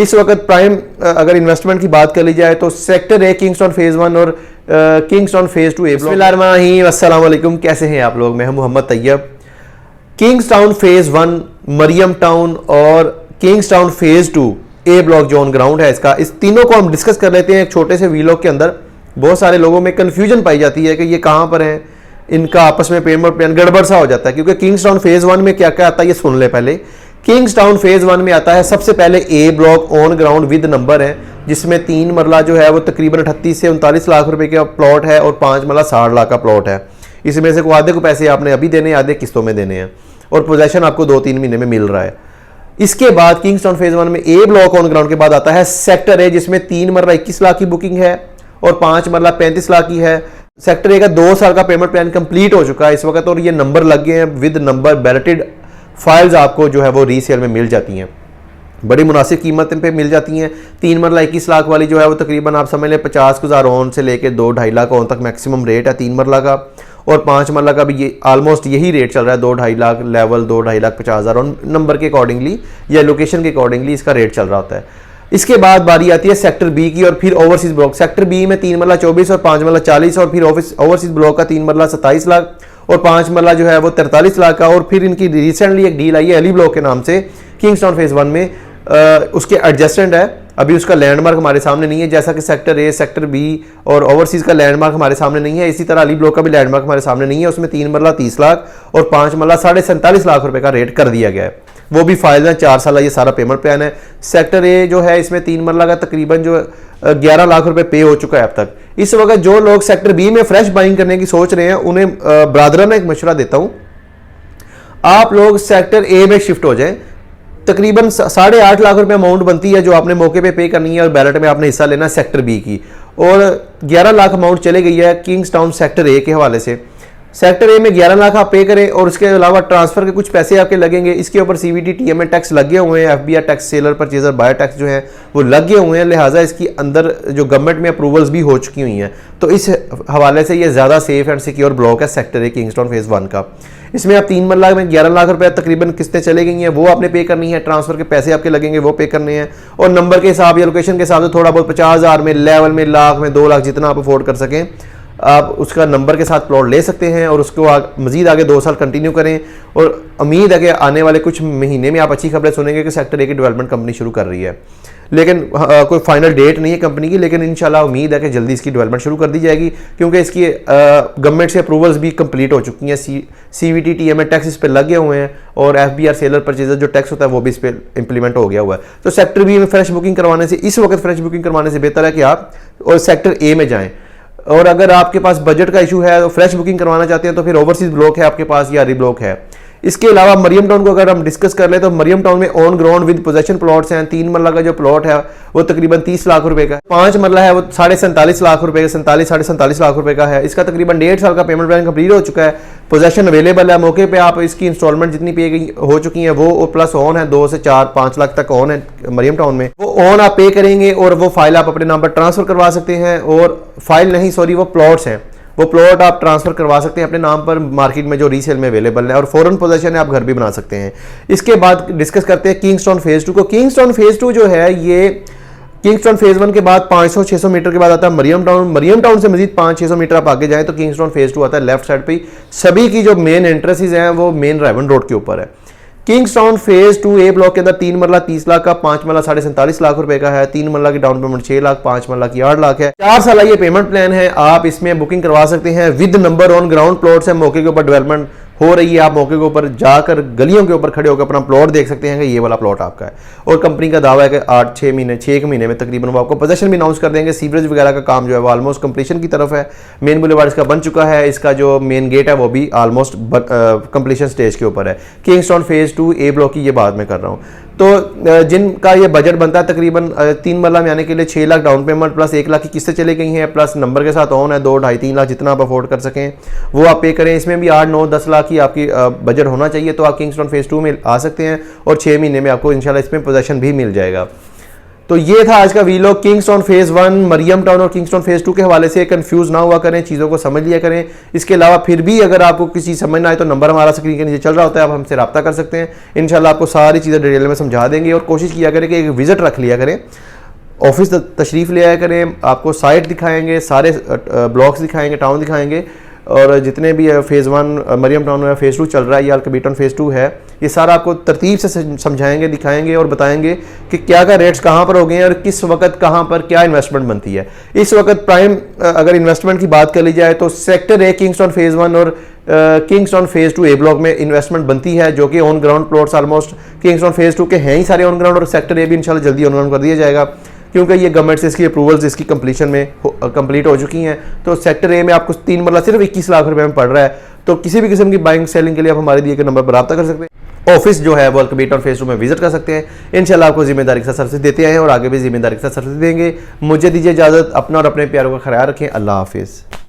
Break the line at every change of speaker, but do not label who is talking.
इस वक्त प्राइम अगर इन्वेस्टमेंट की बात कर ली जाए तो सेक्टर ए किंग्सटाउन फेज 1 और किंग्सटाउन फेज 2 ए ब्लॉक। अस्सलाम वालेकुम, कैसे हैं आप लोग? मैं हूं मोहम्मद तैयब। किंग्सटाउन फेज 1, मरियम टाउन और किंग्सटाउन फेज 2 ए ब्लॉक जो ऑन ग्राउंड है इसका, इस तीनों को हम डिस्कस कर लेते हैं एक छोटे से वीलॉग के अंदर। बहुत सारे लोगों में कंफ्यूजन पाई जाती है कि ये कहां पर है, इनका आपस में पेमेंट प्लान गड़बड़ सा हो जाता है। क्योंकि किंग्सटाउन फेज 1 में क्या क्या आता है ये सुन ले पहले। किंग्सटाउन फेज 1 में आता है सबसे पहले A block on ground with number है, जिसमें 3 मरला जो है वो तकरीबन 38 से 39 लाख रुपए का प्लॉट है और 5 मरला 60 लाख का प्लॉट है। इसमें से आधे को पैसे आपने अभी देने, आधे किस्तों में देने हैं और पोजेशन आपको 2-3 महीने में मिल रहा है। इसके बाद किंग्सटाउन फेज 1 में ए ब्लॉक ऑन ग्राउंड के बाद आता है सेक्टर ए, जिसमें 3 मरला 21 लाख की बुकिंग है और 5 मरला 35 लाख की है। सेक्टर ए का 2 साल का पेमेंट प्लान कंप्लीट हो चुका है इस वक्त और ये नंबर लग गए हैं विद नंबर। बैलेटेड फाइल्स आपको जो है वो रीसेल में मिल जाती हैं, बड़ी मुनासिब कीमत पे मिल जाती हैं। 3 मरला 21 लाख वाली जो है वो तकरीबन आप समझ लें 50,000 ऑन से लेके 2-2.5 लाख ऑन तक मैक्सिमम रेट है 3 मरला का। और 5 मरला का भी ये ऑलमोस्ट यही रेट चल रहा है, 2-2.5 lakh level, 2-2.5 lakh 50,000 on number के अकॉर्डिंगली या लोकेशन के अकॉर्डिंगली इसका रेट चल रहा होता है। इसके बाद बारी आती है सेक्टर बी की और फिर ओवरसीज ब्लॉक। सेक्टर बी में 3 मरला 24 और 5 मरला 40 और फिर ओवरसीज ब्लॉक का 3 मरला 27 लाख और 5 मरला जो है वो 43 लाख का। और फिर इनकी रिसेंटली एक डील आई है अली ब्लॉक के नाम से किंग्सटाउन फेज 1 में, उसके एडजस्टेंट है, अभी उसका लैंडमार्क हमारे सामने नहीं है। जैसा कि सेक्टर ए, सेक्टर बी और ओवरसीज का लैंडमार्क हमारे सामने नहीं है, इसी तरह अली ब्लॉक का भी लैंडमार्क हमारे सामने नहीं है। उसमें 3 मरला 30 लाख और 5 मरला 47.5 लाख रुपए का रेट कर दिया गया है। वो भी फायदा है, 4 साल ये सारा पेमेंट प्लान है। सेक्टर ए जो है इसमें 3 मरला का तकरीबन जो 11 लाख रुपए पे हो चुका है अब तक। इस वक्त जो लोग सेक्टर बी में फ्रेश बाइंग करने की सोच रहे हैं उन्हें ब्रादराना एक मशवरा देता हूं, आप लोग सेक्टर ए में शिफ्ट हो जाएं। तकरीबन 8.5 लाख रुपए अमाउंट बनती है जो आपने मौके पे करनी है और बैलेट में आपने हिस्सा लेना है सेक्टर बी की, और 11 लाख अमाउंट चले गई है किंग्सटाउन सेक्टर ए के हवाले से। सेक्टर ए में 11 लाख आप पे करें और उसके अलावा ट्रांसफर के कुछ पैसे आपके लगेंगे। इसके ऊपर सीवीटी टीएमए टैक्स लगे हुए हैं, FBR tax, seller purchaser buyer tax जो है वो लगे हुए हैं, लिहाजा इसकी अंदर जो गवर्नमेंट में अप्रूवल्स भी हो चुकी हुई हैं। तो इस हवाले से ये ज़्यादा सेफ एंड सिक्योर ब्लॉक है सेक्टर ए किंग्सटाउन फेज 1 का। इसमें आप 3 मरला में 11 लाख रुपए तकरीबन किस्तें चले गई हैं, वो आपने पे करनी है, ट्रांसफर के पैसे आपके लगेंगे वो पे करने हैं, और नंबर के हिसाब या लोकेशन के हिसाब से थोड़ा बहुत 50,000 में, लेवल में, लाख में, 2 लाख जितना आप अफोर्ड कर सकें आप उसका नंबर के साथ प्लॉट ले सकते हैं और उसको मजीद आगे 2 साल कंटिन्यू करें। और उम्मीद है कि आने वाले कुछ महीने में आप अच्छी खबरें सुनेंगे कि सेक्टर ए की डेवलपमेंट कंपनी शुरू कर रही है। लेकिन कोई फाइनल डेट नहीं है कंपनी की, लेकिन इंशाल्लाह उम्मीद है कि जल्दी इसकी डेवलपमेंट शुरू कर दी जाएगी, क्योंकि इसकी गवर्नमेंट से अप्रूवल्स भी कंप्लीट हो चुकी हैं। सीवीटी टीएमए टैक्स इस पर लगे हुए हैं और एफबीआर सेलर परचेजर जो टैक्स होता है वो भी इस पर इंप्लीमेंट हो गया हुआ है। तो सेक्टर बी में फ्रेश बुकिंग करवाने से, इस वक्त फ्रेश बुकिंग करवाने से बेहतर है कि आप और सेक्टर ए में जाएँ। और अगर आपके पास बजट का इशू है तो फ्रेश बुकिंग करवाना चाहते हैं तो फिर ओवरसीज ब्लॉक है आपके पास या री ब्लॉक है। इसके अलावा मरियम टाउन को अगर हम डिस्कस कर ले तो मरियम टाउन में on ground with possession plots हैं। 3 मरला का जो प्लॉट है वो तकरीबन 30 लाख रुपए का, 5 मरला है वो 47.5 लाख रुपए का, 47 लाख रुपए का है। इसका तकरीबन 1.5 साल का पेमेंट प्लान कंप्लीट हो चुका है, पोजेशन अवेलेबल है मौके पे। आप इसकी इंस्टॉलमेंट जितनी पे हो चुकी है वो और प्लस ऑन है 2 से 4-5 लाख तक ऑन है मरियम टाउन में। वो ऑन आप पे करेंगे और वो फाइल आप अपने नाम पर ट्रांसफर करवा सकते हैं, और फाइल नहीं सॉरी वो प्लॉट्स हैं, वो प्लॉट आप ट्रांसफर करवा सकते हैं अपने नाम पर मार्केट में जो रीसेल में अवेलेबल है, और फॉरेन पोजीशन है आप घर भी बना सकते हैं। इसके बाद डिस्कस करते हैं किंग्सटाउन फेज 2 को। किंग्सटाउन फेज 2 जो है ये किंग्सटाउन फेज 1 के बाद 500-600 मीटर के बाद आता है मरियम टाउन। मरियम टाउन से मजीद 500-600 मीटर आप आगे जाएं तो किंग्सटाउन फेज 2 आता है लेफ्ट साइड पे। सभी की जो मेन एंट्रेंसेस हैं वो मेन रेवन रोड के ऊपर है। किंग्सटाउन फेज 2 ए ब्लॉक के अंदर 3 मरला 30 लाख का, 5 मरला 47.5 लाख रुपए का है, 3 मरला की डाउन पेमेंट 6 लाख, 5 मरला की 8 लाख है। 4 साल ये पेमेंट प्लान है, आप इसमें बुकिंग करवा सकते हैं with number on ground plots है, मौके के ऊपर डेवलपमेंट हो रही है। आप मौके के ऊपर जाकर गलियों के ऊपर खड़े होकर अपना प्लॉट देख सकते हैं कि ये वाला प्लॉट आपका है, और कंपनी का दावा है कि 6 महीने में तकरीबन वो आपको पोजेशन भी अनाउंस कर देंगे। सीवरेज वगैरह का काम जो है वो ऑलमोस्ट कंप्लीशन की तरफ है। मेन बुलेवार्ड इसका बन चुका है, इसका जो मेन गेट है वो भी ऑलमोस्ट कंप्लीशन स्टेज के ऊपर है। किंग्सटाउन फेज 2 ए ब्लॉक की ये बात मैं कर रहा हूँ। तो जिनका ये बजट बनता है तकरीबन 3 मरला में आने के लिए 6 lakh down payment plus 1 lakh की किस्तें चली गई हैं, प्लस नंबर के साथ ऑन है 2-2.5-3 लाख जितना आप अफोर्ड कर सकें वो आप पे करें। इसमें भी 8-9-10 लाख की आपकी बजट होना चाहिए, तो आप किंग्सटाउन फेज 2 में आ सकते हैं और 6 महीने में आपको इंशाल्लाह इसमें पोजीशन भी मिल जाएगा। तो ये था आज का vlog Kingstown phase 1, Mariam town और किंग्सटाउन फेज़ 2 के हवाले से। कंफ्यूज ना हुआ करें, चीज़ों को समझ लिया करें। इसके अलावा फिर भी अगर आपको किसी समझ ना आए तो नंबर हमारा स्क्रीन के नीचे चल रहा होता है, आप हमसे रब्ता कर सकते हैं। इंशाल्लाह आपको सारी चीज़ें डिटेल में समझा देंगे। और कोशिश किया करें कि एक विजिट रख लिया करें, ऑफिस तशरीफ़ ले आया करें, आपको साइट दिखाएंगे, सारे ब्लॉक्स दिखाएंगे, टाउन दिखाएंगे, और जितने भी फेज़ 1 मरियम टाउन या फेज़ 2 चल रहा है या अल्कबीर टाउन फेज़ 2 है, ये सारा आपको तरतीब से समझाएंगे, दिखाएंगे और बताएंगे कि क्या क्या रेट्स कहाँ पर हो गए हैं और किस वक्त कहाँ पर क्या इन्वेस्टमेंट बनती है। इस वक्त प्राइम अगर इन्वेस्टमेंट की बात कर ली जाए तो सेक्टर ए किंग्सटाउन फेज़ 1 और किंग्सटाउन फेज़ 2 ए ब्लॉक में इन्वेस्टमेंट बनती है, जो कि on ground plots almost Kingstown phase 2 के हैं ही सारे ऑन ग्राउंड, और सेक्टर ए भी इंशाल्लाह जल्दी ऑन ग्राउंड कर दिया जाएगा, क्योंकि ये गवर्नमेंट से इसकी अप्रूवल्स इसकी कंप्लीशन में कंप्लीट हो चुकी हैं। तो सेक्टर ए में आपको 3 मरला सिर्फ 21 लाख रुपए में पड़ रहा है। तो किसी भी किस्म की बाइंग सेलिंग के लिए आप हमारे दिए गए नंबर पर रब्ता कर सकते हैं। ऑफिस जो है वो अल्कबीर टाउन फेज़ 2 में विजिट कर सकते हैं। इंशाल्लाह आपको जिम्मेदारी के साथ सर्विस देते हैं और आगे भी जिम्मेदारी के साथ सर्विस देंगे। मुझे दीजिए इजाज़त, अपना और अपने प्यारों का ख्याल रखें। अल्लाह हाफिज़।